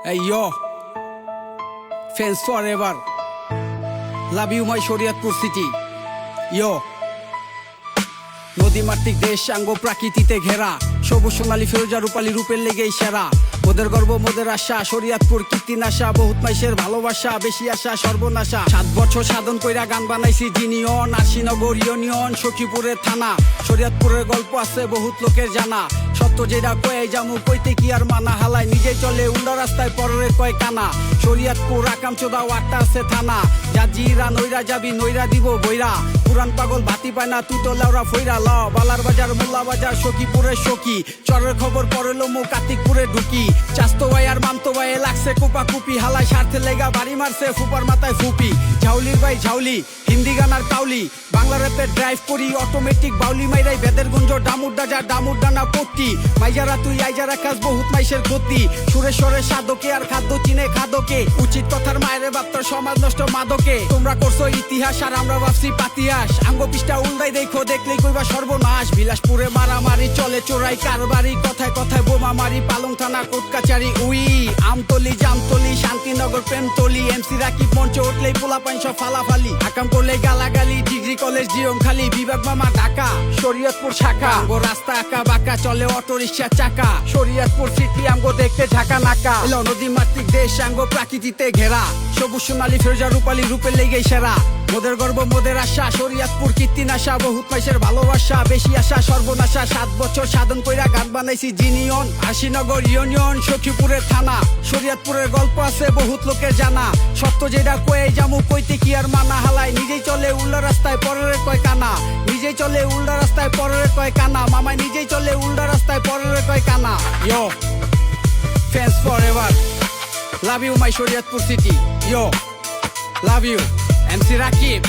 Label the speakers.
Speaker 1: Hey yo, fans forever. Love you my Shariatpur city. Yo. নদী মাতৃক দেশ আঙ্গ প্রাকৃতিতে ঘেরা, সবুজ সোনালী ফিরোজা রূপালী রূপের লেগেই সেরা। মোদের গর্ব মোদের আশা, শরীয়তপুর কীর্তিনাশা, বহুত মাইশের ভালোবাসা, বেশি আশা সর্বনাশা। 7 বছর সাধন কইরা গান বানাইছি জিনিয়ন, আশিনগর ইউনিয়ন, সখীপুরের থানা। শরীয়তপুরের গল্প আছে বহুত লোকের জানা, সত্য যেটা কয়ে জামু কইতে কি আর মানা। হালায় নিজে চলে উল্টা রাস্তায় পরের কয় কানা। শরীয়তপুর আকামচোদা ওয়াট্টা আছে থানা, জাজিরা নইরা যাবি নইরা দিব বইরা। পুরান পাগল ভাতি পায় না তুই তো লেওরা ফইরা ল। বালার বাজার মোল্লা বাজার সখীপুরের সখী, চরের খবর পরেলো মু কার্তিকপুরে ঢুকি। চাস্তো ভাই আর মামতো ভাই লাগছে কোপা কুপি, হালায় স্বার্থে লেগা বাড়ি মারছে ফুপার মাথায় ফুপি। ঝাউলির ভাই ঝাউলি, হিন্দি গানার কাউলি, বাংলা র্যাপে ড্রাইভ করি অটোমেটিক বাউলি মাইরাই। বেদের গুঞ্জ ডামুর ডাজা ডামুর ডানা পট্টি, মাইজারা তুই আইজারা কাজ বহুত মাইশের গতি। সুরেশ্বরের সাধকে আর খাদ্য চিনে খাদকে, উচিত কথার মায়ের বাপ্তার সমাজ নষ্ট মাদকে। তোমরা করছো ইতিহাস আর আমরা ভাবছি পাতিয়াস, আঙ্গ পিষ্টা উল্টাই দেখো দেখলেই কইবা সর্বনাশ। বিলাসপুরে মারামারি চলে চোরাই কারবারি, কথায় কথায় বোমা মারি পালং থানা কোর্ট কাচারি। উই আমতলি জামতলি শান্তিনগর প্রেমতলি, এমসি রাকিব মঞ্চে উঠলেই পোলা পাইন সব ফালাফালি। আকাম করলে গালাগালি, ডিগ্রি কলেজ জিওম খালি, বিভাগ মামা ঢাকা শরীয়তপুর শাখা। আমগো রাস্তা আঁকা বাঁকা চলে অটো রিক্সার চাকা, শরীয়তপুর সিটি আমগো দেখতে ঢাকা নাকা। এলো নদী মাতৃক দেশ আঙ্গ প্রাকৃতিতে ঘেরা, সবুজ সোনালী ফিরোজা রূপালী রূপের লেগেই সেরা। মোদের গর্ব মোদের আশা, শরীয়তপুর কীর্তিনাশা, বহুত মাইশের ভালোবাসা, বেশি আশা সর্বনাশা। 7 বছর সাধন কইরা গান বানাইছি জিনিয়ন, আশিনগর ইউনিয়ন, সখীপুরের থানা। শরীয়তপুরের গল্প আছে বহুত লোকের জানা, সত্য যেটা কয়ে জামু কইতে কি আর মানা। হালায় নিজেই চলে উল্টা রাস্তায় পরের কয় কানা, নিজেই চলে উল্টা রাস্তায় পরের কয় কানা। মামায় নিজেই চলে উল্টা রাস্তায় পরের কয় কানা। Yo, fans forever. Love you my Shariatpur city. Yo, love you MC Rakib.